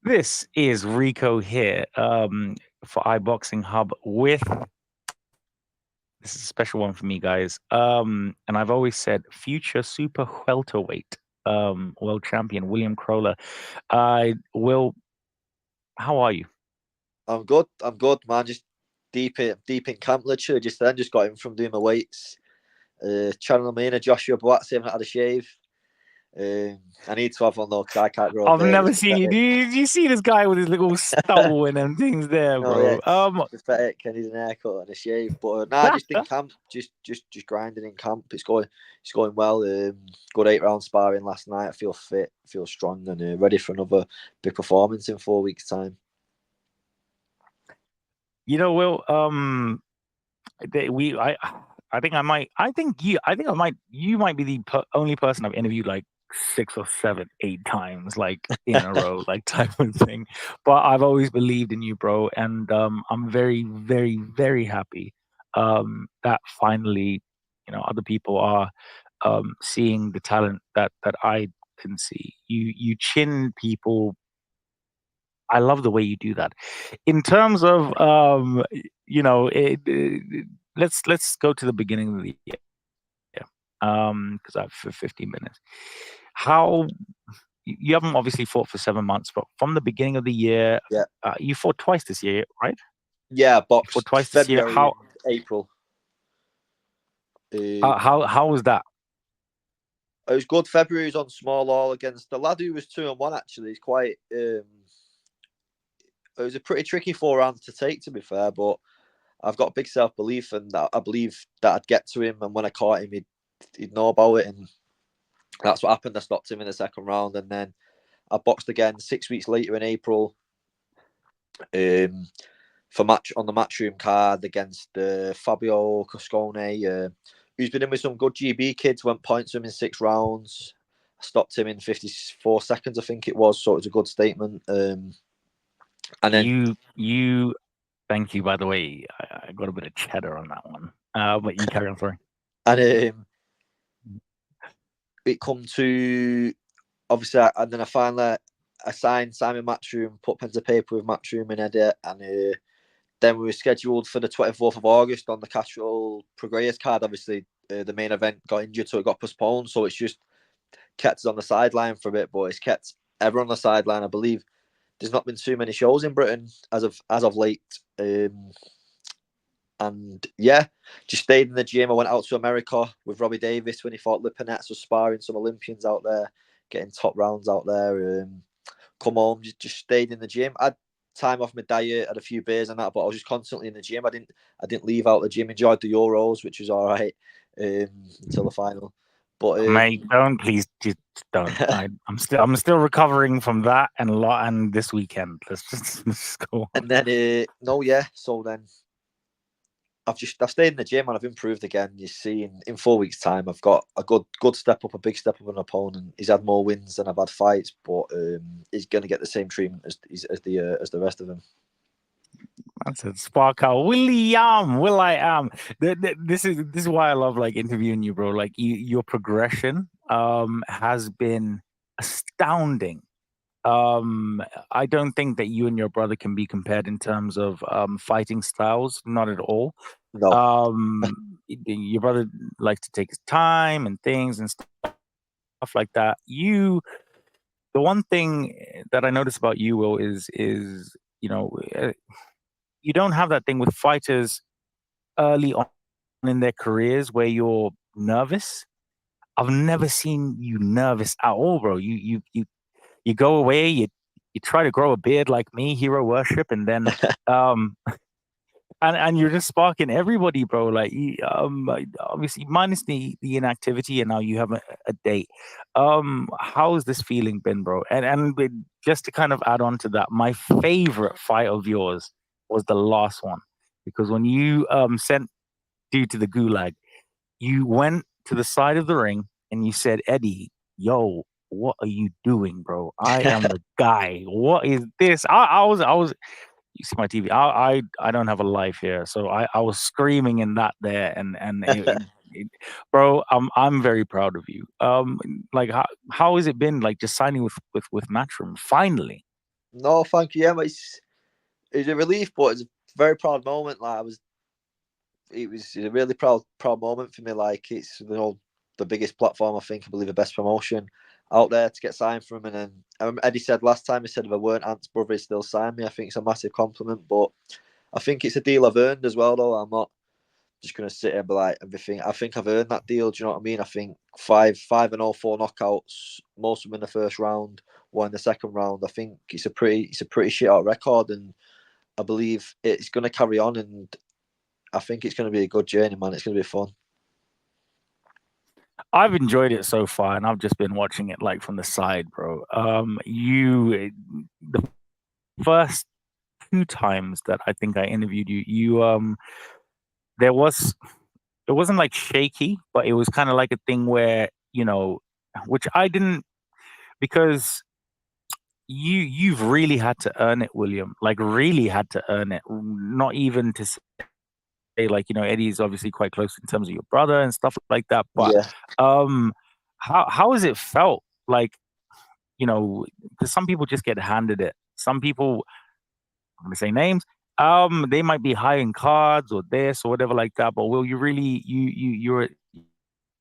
This is Ricco here for Iboxinghub with this is a special one for me, guys. And I've always said future super welterweight world champion William Crolla. I will. How are you? I'm good. I'm good, man. Just deep in camp literally. Just got in from doing my weights. Channeling me in a Joshua Boatse. Haven't had a shave. I need to have one though because I can't grow a I've beard. never It's seen you. pathetic. Do you see this guy with his little stubble and them things there, Oh yeah, bro? it's pathetic. I need an haircut and a shave. But nah, just in camp. Just grinding in camp. It's going well. Good 8 round sparring last night. I feel fit. Feel strong and ready for another big performance in 4 weeks' time. Will. We I think I might I might you might be the only person I've interviewed like 6 or 7, 8 times like in a row, like type of thing. But I've always believed in you, bro, and I'm very, very, very happy that finally, other people are seeing the talent that I can see. You chin people. I love the way you do that. In terms of let's go to the beginning of the year. Because I have 15 minutes. How you haven't obviously fought for 7 months, but from the beginning of the year, Yeah, you fought twice this year, right? yeah. You fought Boxed twice this year. February and April. How was that? It was good. February was on small all against the lad who was 2-1. Actually, he's quite. It was a pretty tricky 4 rounds to take, to be fair. But I've got big self belief, and I believe that I'd get to him. And when I caught him, he'd know about it, and that's what happened. I stopped him in the second round, and then I boxed again 6 weeks later in April. For match on the matchroom card against Fabio Coscone, who's been in with some good GB kids. Went points to him in 6 rounds. I stopped him in 54 seconds, I think it was. So it was a good statement. And then You thank you, by the way. I got a bit of cheddar on that one. But you carry on, sorry. and it come to obviously, and then I finally I signed Simon Matchroom, put pen to paper with Matchroom and edit, and then we were scheduled for the 24th of August on the Catterall Prograis card. Obviously, the main event got injured, so it got postponed. So it's just kept us on the sideline for a bit, but it's kept everyone on the sideline. I believe there's not been too many shows in Britain as of late. And yeah, just stayed in the gym. I went out to America with Robbie Davis when he fought Lipinets, was sparring some Olympians out there, getting top rounds out there. Come home, just stayed in the gym. I had time off my diet, had a few beers and that, but I was just constantly in the gym. I didn't leave out the gym. Enjoyed the Euros, which was all right until the final. But Mate, don't please just don't. I'm still recovering from that and this weekend. Let's just go on. and then no, yeah. So then I've stayed in the gym and I've improved again. You see, in 4 weeks' time, I've got a good step up, a big step up an opponent. He's had more wins than I've had fights, but he's going to get the same treatment as the rest of them. That's it. Sparkle. Will I am. This is why I love like interviewing you, bro. Like your progression has been astounding. I don't think that you and your brother can be compared in terms of fighting styles, not at all. No, Your brother likes to take his time and things and stuff like that. The one thing that I notice about you, Will, is you don't have that thing with fighters early on in their careers where you're nervous. I've never seen you nervous at all, bro. You go away, you try to grow a beard like me, hero worship, and then um and you're just sparking everybody, bro. Like obviously minus the inactivity, and now you have a date. How has this feeling been, bro? Just to kind of add on to that, my favorite fight of yours was the last one because when you sent dude to the gulag, you went to the side of the ring and you said, Eddie, yo, what are you doing, bro? I am the guy. What is this? I was. You see my TV. I don't have a life here, so I was screaming in that there, bro. I'm very proud of you. Like how has it been like just signing with Matchroom finally? No, thank you. Yeah, it's a relief, but it's a very proud moment. It was a really proud moment for me. Like, it's, the biggest platform, I think, I believe the best promotion out there to get signed from. And then Eddie said last time, he said if I weren't Ant's brother, he'd still sign me. I think it's a massive compliment, but I think it's a deal I've earned as well, though. I'm not just gonna sit here and be like everything. I think I've earned that deal. Do you know what I mean? I think five and all 4 knockouts, most of them in the first round, one in the second round. I think it's a pretty shit out record, and I believe it's gonna carry on. And I think it's gonna be a good journey, man. It's gonna be fun. I've enjoyed it so far, and I've just been watching it like from the side, bro. The first 2 times that I think I interviewed you, there was it wasn't like shaky, but it was kind of like a thing where which I didn't, because you've really had to earn it, William. Like really had to earn it. Not even to say like Eddie's obviously quite close in terms of your brother and stuff like that, but Yeah, um, how has it felt? Like because some people just get handed it. Some people, I'm gonna say names. They might be high in cards or this or whatever like that. But Will, you really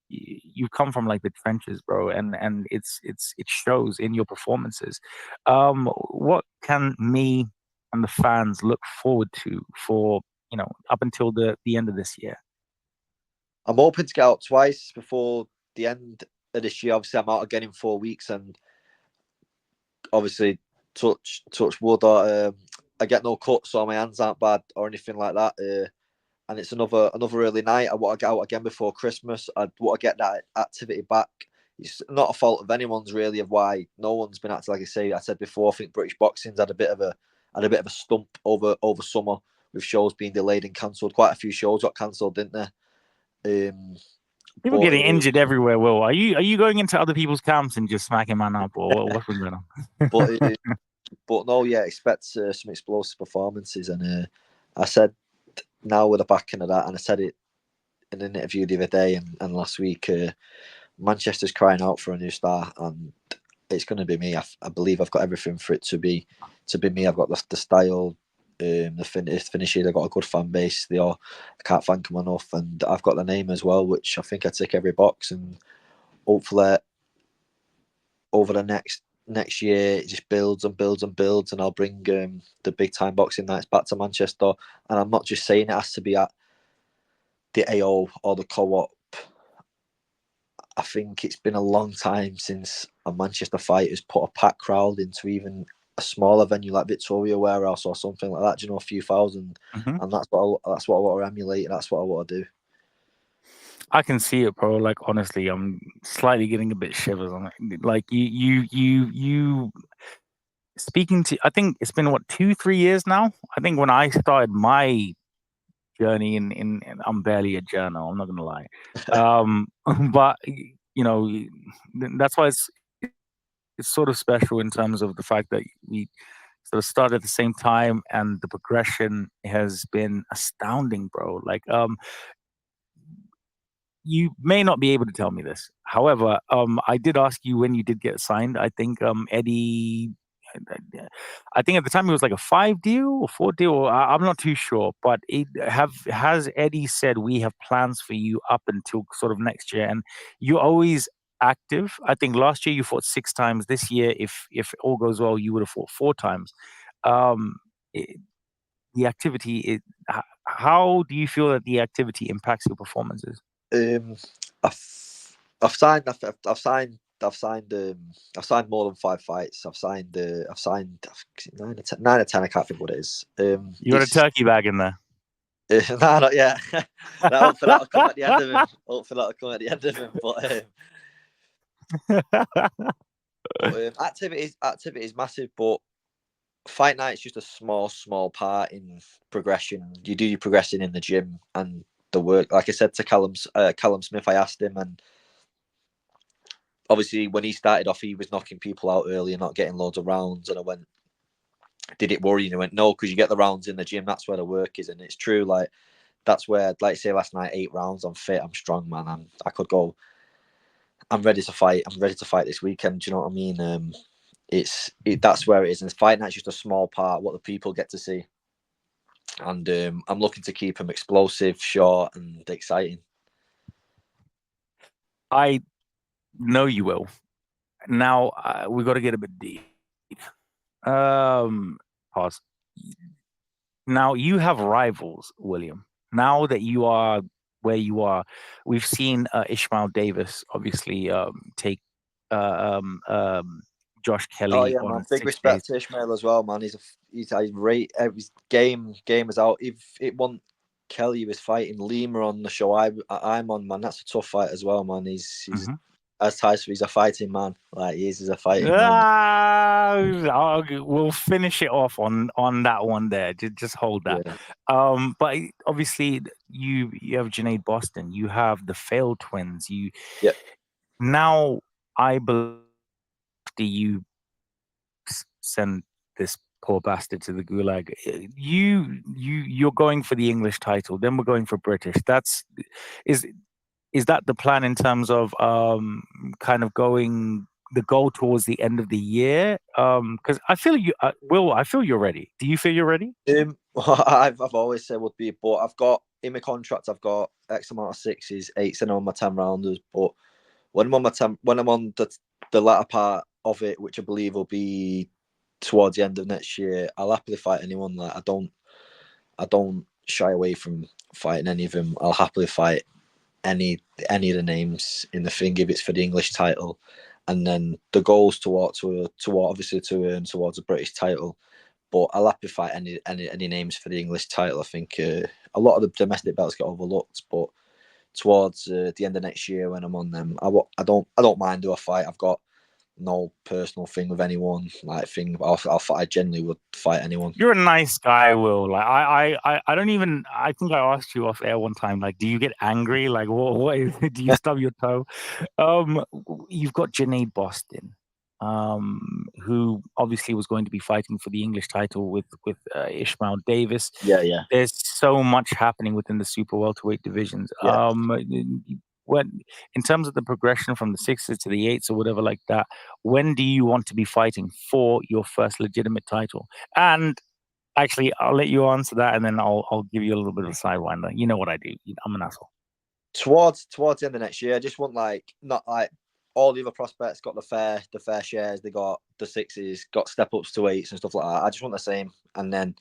you've come from like the trenches, bro, and it shows in your performances. What can me and the fans look forward to for up until the end of this year? I'm hoping to get out twice before the end of this year. Obviously, I'm out again in 4 weeks, and obviously, touch wood, I get no cuts, so my hands aren't bad or anything like that. And it's another early night. I want to get out again before Christmas. I want to get that activity back. It's not a fault of anyone's really of why no one's been active. Like I said before, I think British boxing's had a bit of a stump over summer with shows being delayed and cancelled. Quite a few shows got cancelled, didn't they? People But getting injured everywhere. Will, are you going into other people's camps and just smacking man up, or what's been going on? but but no, yeah, expect some explosive performances. And I said now with the backing of that, and I said it in an interview the other day and last week. Manchester's crying out for a new star, and it's going to be me. I believe I've got everything for it to be me. I've got the style, the finishing. I've got a good fan base. I can't thank them enough, and I've got the name as well, which I think I tick every box. And hopefully, over the next year, it just builds and builds and builds, and I'll bring the big time boxing nights back to Manchester. And I'm not just saying it has to be at the AO or the Co-op. I think it's been a long time since a Manchester fight has put a packed crowd into even a smaller venue like Victoria Warehouse or something like that. Do you know, a few thousand, Mhm. and that's what I want to emulate. That's what I want to do. I can see it, bro. Like honestly, I'm slightly getting a bit shivers on it. Like you speaking to. I think it's been what 2-3 years now. I think when I started my journey in I'm barely a journal. I'm not gonna lie, um, but that's why it's sort of special in terms of the fact that we sort of started at the same time, and the progression has been astounding, bro. Like you may not be able to tell me this. However, I did ask you when you did get signed. I think Eddie, I think at the time it was like a 5 deal or 4 deal. I'm not too sure, but has Eddie said we have plans for you up until sort of next year, and you're always active. I think last year you fought 6 times. This year, if all goes well, you would have fought 4 times. Um, it, the activity, how do you feel that the activity impacts your performances? Um, I've signed. I've signed. I've signed more than 5 fights. I've signed 9 or 10. 9 or 10. I can't think what it is. You got a It's turkey bag in there. nah, not yet. Hopefully that'll come at the end of him. Hopefully that'll come at the end of him. But activity is massive. But fight night's just a small part in progression. You do your progressing in the gym and the work. Like I said to Callum Smith, I asked him, and obviously when he started off, he was knocking people out early and not getting loads of rounds. And I went, did it worry you? And he went, no, because you get the rounds in the gym. That's where the work is, and it's true. Like that's where, like say last night, 8 rounds. I'm fit. I'm strong, man. I could go. I'm ready to fight. I'm ready to fight this weekend. Do you know what I mean? that's where it is, and fighting that's just a small part what the people get to see. And I'm looking to keep him explosive, short, and exciting. I know you will. Now we got to get a bit deep. Pause. Now you have rivals, William. Now that you are where you are, we've seen Ishmael Davis obviously take uh, um, um, Josh Oh Kelly yeah, on man. Big 6 days. respect to Ishmael as well, man. He's a rate every game is out. If it wasn't Kelly was fighting Lima on the show I'm on, man. That's a tough fight as well, man. He's Mm-hmm. as Tyson, he's a fighting man. Like he's a fighting man. We'll finish it off on that one there. Just hold that. Yeah, But obviously you have Janae Boston. You have the failed twins. You yeah, now I believe you send this poor bastard to the gulag. You're going for the English title. Then we're going for British. Is is that the plan in terms of kind of going the goal towards the end of the year? Because I feel Will, I feel you're ready. Do you feel you're ready? I've always said would be, but I've got in my contract I've got X amount of sixes, eights, and on my 10 rounders. But when I'm on when I'm on the latter part of it, which I believe will be towards the end of next year, I'll happily fight anyone. Like I don't shy away from fighting any of them. I'll happily fight any of the names in the thing if it's for the English title, and then the goals towards obviously to earn towards a British title. But I'll happily fight any names for the English title. I think a lot of the domestic belts get overlooked, but towards the end of next year when I'm on them, I don't mind do a fight. I've got no personal thing with anyone. Like thing, I generally would fight anyone. You're a nice guy, Will. Like I don't even. I think I asked you off air one time. Like, do you get angry? Like, what is it? Do you stub your toe? You've got Janae Boston, who obviously was going to be fighting for the English title with Ishmael Davis. Yeah, yeah, There's so much happening within the super welterweight divisions. yeah. When in terms of the progression from the sixes to the eights or whatever like that, when do you want to be fighting for your first legitimate title? And actually, I'll let you answer that, and then I'll give you a little bit of a sidewinder. You know what I do? I'm an asshole. Towards the end of next year, I just want like not like all the other prospects got the fair shares. They got the sixes, got step ups to eights and stuff like that. I just want the same. And then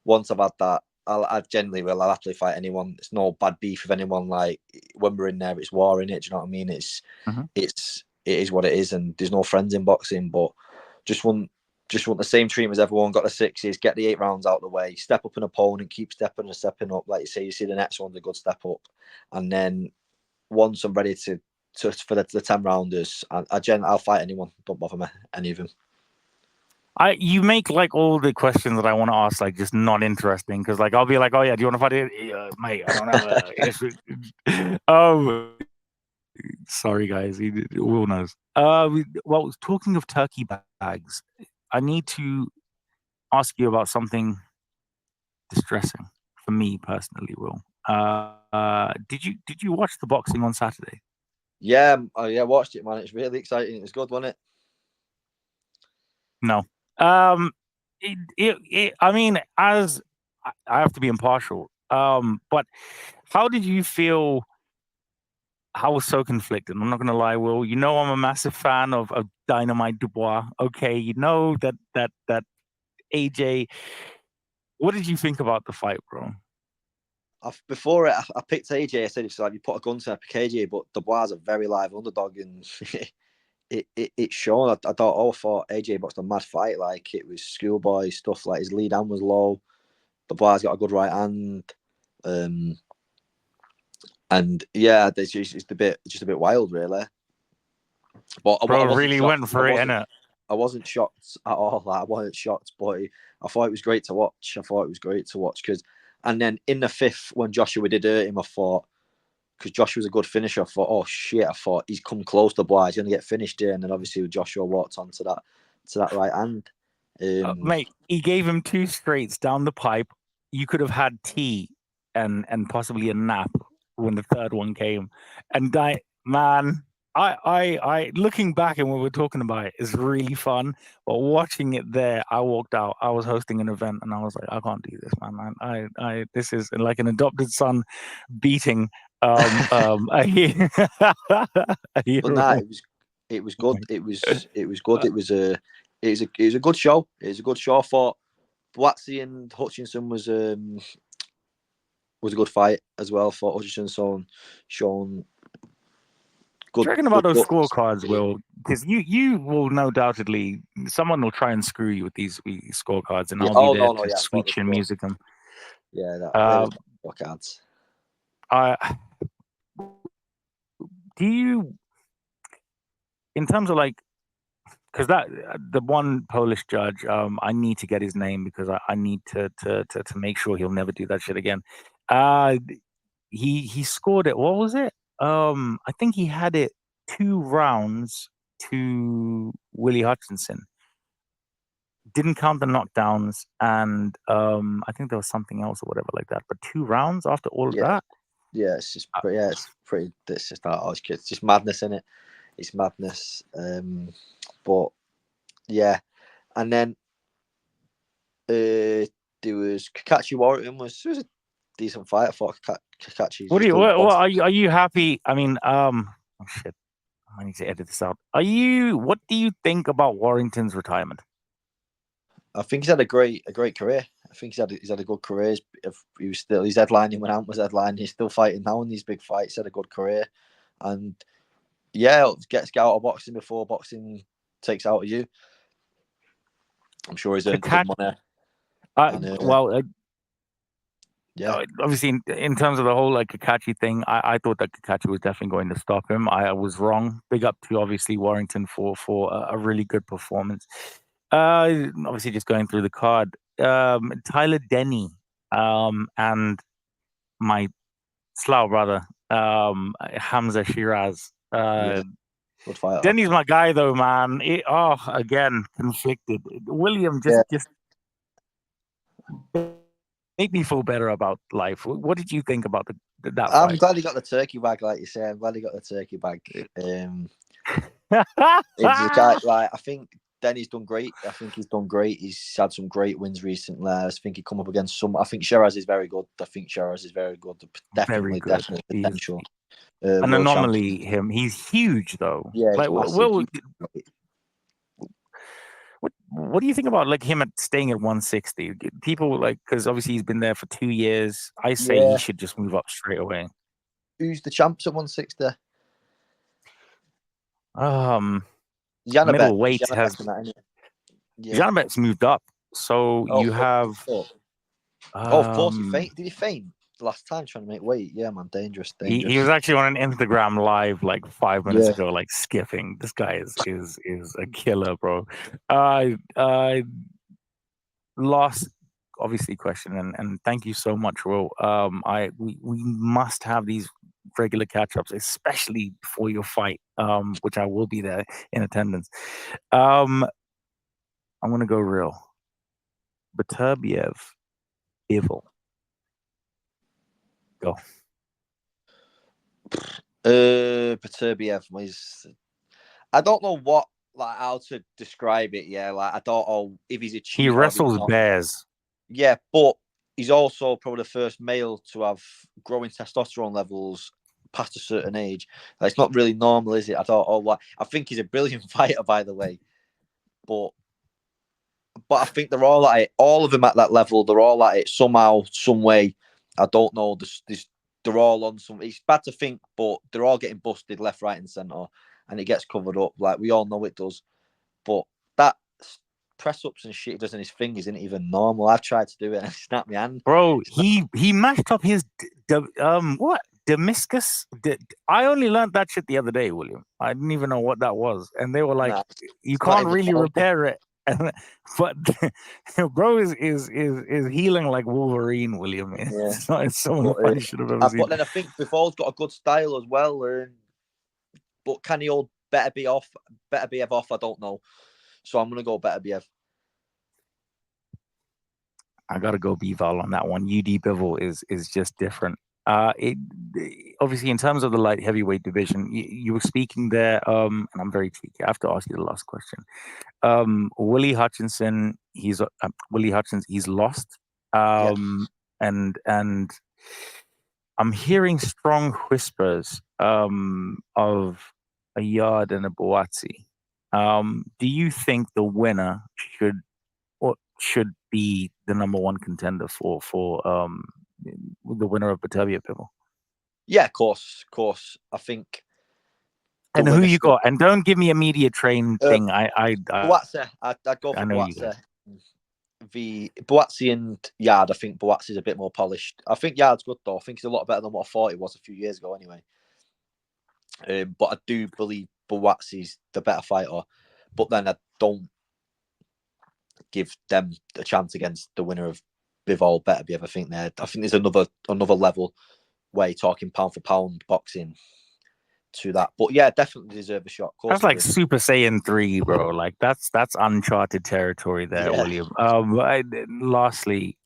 once I've had that, I generally will. I'll happily fight anyone. It's no bad beef with anyone. Like when we're in there, it's war in it. Do you know what I mean? Mhm. It is what it is, and there's no friends in boxing. But just want the same treatment as everyone. Got the sixes, get the 8 rounds out of the way, step up an opponent, keep stepping and stepping up. Like you say, you see the next one's a good step up, and then once I'm ready to for the 10 rounders, I'll fight anyone. Don't bother me, any of them. You make like all the questions that I want to ask like just not interesting because like I'll be like, oh yeah, do you want to fight it, mate? I don't have a. Sorry guys, Will knows. Well, talking of turkey bags, I need to ask you about something distressing for me personally, Will. Did you watch the boxing on Saturday? Yeah, yeah, watched it, man. It's really exciting. It's good, wasn't it? No. I mean, as I have to be impartial. But how did you feel? I was so conflicted. I'm not gonna lie, Will. You know, I'm a massive fan of Dynamite Dubois. Okay, you know that AJ. What did you think about the fight, bro? Before I picked AJ. I said it's like you put a gun to pick AJ, but Dubois is a very live underdog, and it's shown. I thought AJ boxed a mad fight. Like it was schoolboy stuff. Like his lead hand was low. Dubois got a good right hand. Um, and yeah, it's just a bit wild, really. But I Bro wasn't really shocked. went for it, innit? I wasn't shocked at all. Like, I wasn't shocked, but I thought it was great to watch. Because, and then in the fifth, when Joshua did hurt him, I thought because Joshua's a good finisher, I thought, oh shit, I thought he's come close to Bly, he's gonna get finished here, and then obviously Joshua walked onto that right hand. Mate, he gave him two straights down the pipe. You could have had tea and possibly a nap when the third one came. And man, I looking back and what we're talking about it is really fun, but watching it there, I walked out. I was hosting an event and I was like, I can't do this, man. This is like an adopted son beating a, a But nah, hero. it was good. It was good. It was a good show. It was a good show. I thought Blatzy and Hutchinson was a good fight as well for Hutchinson. Shown good Talking about good those looks. scorecards, Will, because you will no doubtedly someone will try and screw you with these scorecards, and Yeah. I'll be Oh there no, to yeah, I thought sweet the chin score. music them. Yeah, they Uh, was cards. I do you in terms of like because that the one Polish judge, I need to get his name because I need to make sure he'll never do that shit again. Uh, he scored it. What was it? I think he had it 2 rounds to Willie Hutchinson. Didn't count the knockdowns, and I think there was something else or whatever like that. But 2 rounds after all of Yeah, that, yeah, it's just yeah, it's pretty. It's just it's just madness in it. It's madness. But yeah, and then there was Kakachi Warrington was a decent fight. I thought Kakachi's what do you? still What boss. are you happy? I mean, oh shit, I need to edit this out. Are you? What do you think about Warrington's retirement? I think he's had a great career. I think he's had a good career. He was still he's headlining when Ant was headlining. He's still fighting now in these big fights. He's had a good career, and yeah, gets out of boxing before boxing takes out of you. I'm sure he's earned good Kakachi, money. And well, yeah, obviously, in terms of the whole like Kakachi thing, I thought that Kakachi was definitely going to stop him. I was wrong. Big up to obviously Warrington for a really good performance. Obviously, just going through the card, Tyler Denny, and my Slough brother, Hamza Shiraz. yeah, good fighter. Denny's my guy though, man. Again, conflicted. William Yeah, just make me feel better about life. What did you think about that I'm fight? glad he got the turkey bag, like you say. I'm glad he got the turkey bag. It's a guy like I think Denny's done great. I think he's done great. He's had some great wins recently. I think he come up against some. I think Shiraz is very good. I think Shiraz is very good. Very Definitely, good. definitely He's potential an world champion. anomaly. He's huge though. Yeah, Like, he's massive. what do you think about like him staying at 160? People like because obviously he's been there for 2 years. I say he Yeah, should just move up straight away. who's the champs at 160? Um, Janabek. Middleweight has Janabek and that, isn't it? Yeah. Janabek's moved up, so Oh, you have oh, of course he um. faint. Did he faint last time trying to make weight? Yeah, man, dangerous, He dangerous. was actually on an Instagram live like 5 minutes Yeah. ago, like skipping. This guy is a killer, bro. I last obviously question and thank you so much, Will. We must have these regular catch ups, especially before your fight, which I will be there in attendance. I'm gonna go real. Beterbiev, Evil. Go. Beterbiev was. I don't know what like how to describe it. Yeah, like I don't know if he's a He cheat or if he's wrestles not. bears. Yeah, but he's also probably the first male to have growing testosterone levels past a certain age. Like, it's not really normal, is it? I don't know what. I think he's a brilliant fighter, by the way, but I think they're all at it. All of them at that level, they're all at it somehow, some way. I don't know. They're all on some. It's bad to think, but they're all getting busted left, right, and centre, and it gets covered up. Like we all know it does. But that press ups and shit he does in his fingers isn't even normal. I've tried to do it and it snapped my hand. Bro, he mashed up his what Damascus. I only learned that shit the other day, William. I didn't even know what that was, and they were like, Nah, "You it's not can't even really normal. repair it." But bro is healing like Wolverine, William. Yeah. It's some of the But, funniest shit I've ever seen. but then I think Bivol's got a good style as well. But can he hold better be off? Better be off? I don't know. So I'm gonna go better be. I gotta go Bival on that one. UD Bivol is just different. It obviously in terms of the light heavyweight division, you were speaking there, and I'm very cheeky. I have to ask you the last question. Willie Hutchinson, Willie Hutchins, he's lost. Yeah. And I'm hearing strong whispers of a Yard and a Boatsi. Do you think the winner should be the number one contender for the winner of Batavia Pibble? Yeah, of course. I think the And who winner you still. got? And don't give me a media train Uh, thing. Boatse. I'd go I for know you. Boatse. The Boatse and Yard, I think Boatse is a bit more polished. I think Yard's good though. I think he's a lot better than what I thought he was a few years ago anyway. But I do believe Boatse is the better fighter. But then I don't give them a chance against the winner of Bivol Beterbiev. I think there's another level where you're talking pound for pound boxing to that. But yeah, definitely deserve a shot. Of course That's he like does. Super Saiyan 3, bro. Like that's uncharted territory there, Yeah. William. Lastly,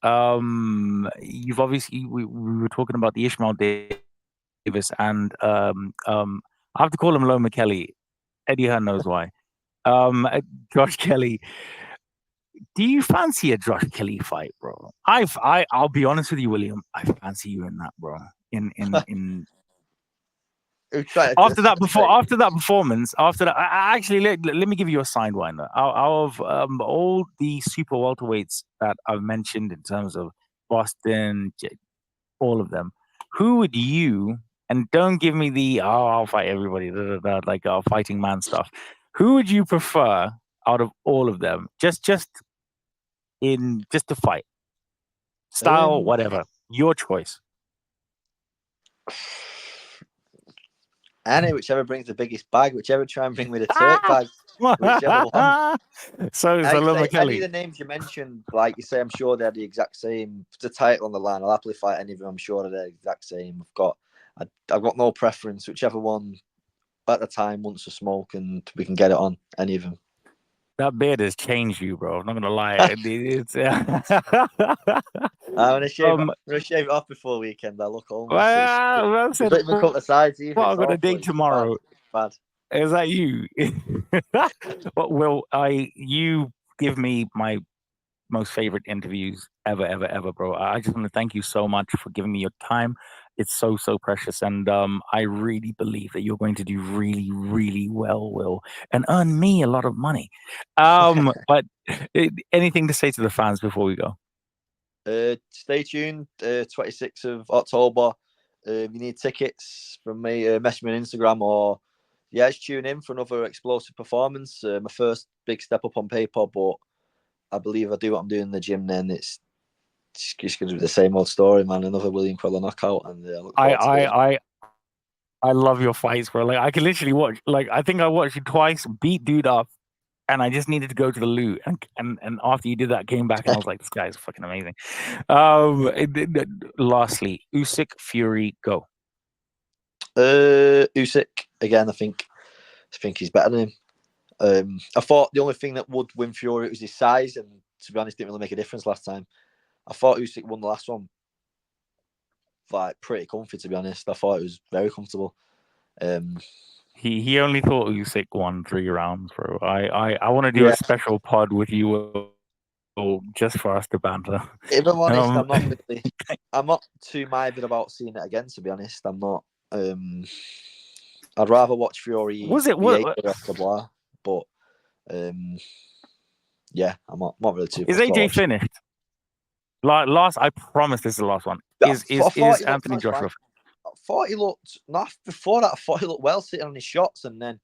you've obviously we were talking about the Ishmael Davis and I have to call him Loma Kelly. Eddie Hearn knows why. Josh Kelly. Do you fancy a Josh Kelly fight, bro? I'll be honest with you, William. I fancy you in that, bro. In Try to after that performance, actually let me give you a sidewinder. Out of all the super welterweights that I've mentioned in terms of Boston, all of them, who would you? And don't give me the I'll fight everybody, like fighting man stuff. Who would you prefer out of all of them? Just to fight, style, um, whatever, your choice. Any whichever brings the biggest bag, whichever try and bring me the Turk bag, whichever one. So Like you Loma say, any of Kelly. the names you mentioned, like you say, I'm sure they're the exact same. The title on the line, I'll happily fight any of them. I'm sure they're the exact same. I've got no preference. Whichever one at the time wants to smoke, and we can get it on any of them. That beard has changed you, bro. I'm not gonna lie. It's I'm gonna shave. I'm um. gonna shave it off before weekend. I look homeless. Well, I It's said, not even cut the sides either. well, I It's got a awful. date It's bad. tomorrow. Bad. Is that you? But you give me my most favorite interviews ever, bro. I just want to thank you so much for giving me your time. It's so precious, and I really believe that you're going to do really well, Will, and earn me a lot of money. But anything to say to the fans before we go? Stay tuned. 26th of October. You need tickets from me. Message me on Instagram or just tune in for another explosive performance. My first big step up on paper, but I believe I do what I'm doing in the gym. Then it's just going to be the same old story, man. Another William Crolla knockout, and I look I forward to it. I I I love your fights, bro. Like I can literally watch. Like I think I watched you twice, beat dude up, and I just needed to go to the loo. And after you did that, came back and I was like, this guy is fucking amazing. Lastly, Usyk Fury, go. Usyk again. I think he's better than him. I thought the only thing that would win Fury was his size, and to be honest, didn't really make a difference last time. I thought Usyk won the last one, like pretty comfy. To be honest, I thought it was very comfortable. Um, He only thought Usyk won 3 rounds, bro. I want to do a yeah, special pod with you, Will, just for us to banter. if I'm honest, Um, I'm not too minded about seeing it again. To be honest, I'm not. I'd rather watch Fury was it Vieira what or Dubois, but um, yeah, I'm not really too is fussed about AJ watching. finished? Last, I promise this is the last one. I thought Is he looked Anthony that's fine. Joshua? I thought he looked not before that. I thought he looked well sitting on his shots, and then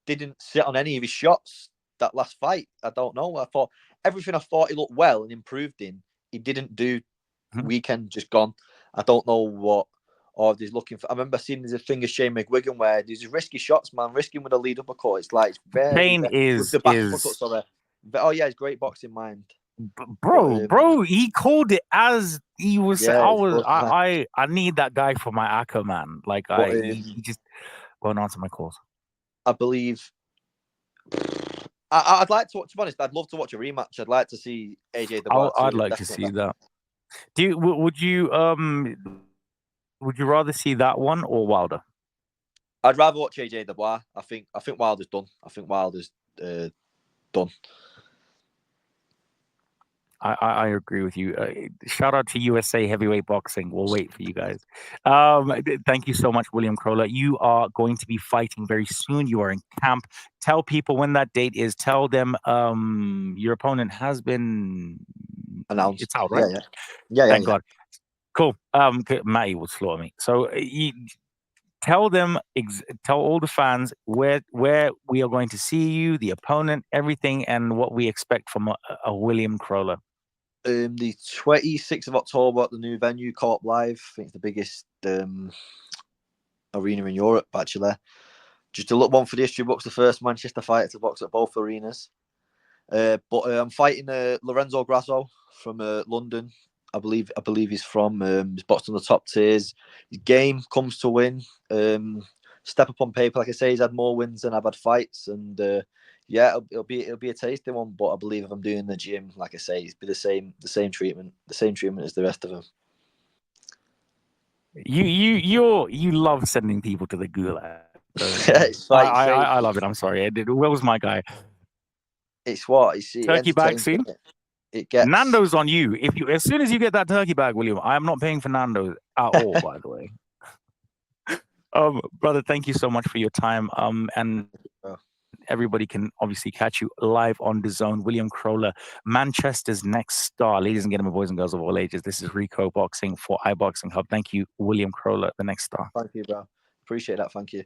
didn't sit on any of his shots that last fight. I don't know. I thought everything I thought he looked well and improved in, he didn't do. Mhm. Weekend just gone. I don't know what. Or he's looking for. I remember seeing there's a thing of Shane McGuigan where there's risky shots, man. Risking with a lead uppercut. It's like it's very, Shane very with is the back uppercut. Sorry. Oh yeah, it's great boxing mind. But bro, he called it as he was. yeah, it's good, man. I need that guy for my ACCA, man. Like But he just won't answer my calls. I believe I'd like to watch. To be honest, I'd love to watch a rematch. I'd like to see AJ Dubois I'd too. like to Definitely. see that. Would you Would you rather see that one or Wilder? I'd rather watch AJ Dubois. I think Wilder's done. I think Wilder's done. I agree with you. Shout out to USA Heavyweight Boxing. We'll wait for you guys. Thank you so much, William Crolla. You are going to be fighting very soon. You are in camp. Tell people when that date is. Tell them your opponent has been Announced. It's out, right? Yeah. Thank God. Cool. Matty will slaughter me. So tell them, tell all the fans where we are going to see you, the opponent, everything, and what we expect from a William Crolla. The 26th of October at the new venue, Co-op Live. I think it's the biggest arena in Europe, actually. Just a little one for the history books, the first Manchester fighter to box at both arenas. But I'm fighting Lorenzo Grasso from London. I believe he's from. He's boxed on the top tiers. His game comes to win. Step up on paper, like I say, he's had more wins than I've had fights, and yeah, it'll be a tasty one. But I believe if I'm doing the gym, like I say, it'll be the same treatment as the rest of them. You love sending people to the gulag. I love it. I'm sorry. Where was my guy? It's what turkey bag soon. It gets Nando's on you. As soon as you get that turkey bag, William, I'm not paying for Nando's at all. By the way, brother, thank you so much for your time. And everybody can obviously catch you live on DAZN. William Crolla, Manchester's next star. Ladies and gentlemen, boys and girls of all ages, this is Ricco Boxing for Iboxinghub. Thank you, William Crolla, the next star. Thank you, bro. Appreciate that. Thank you.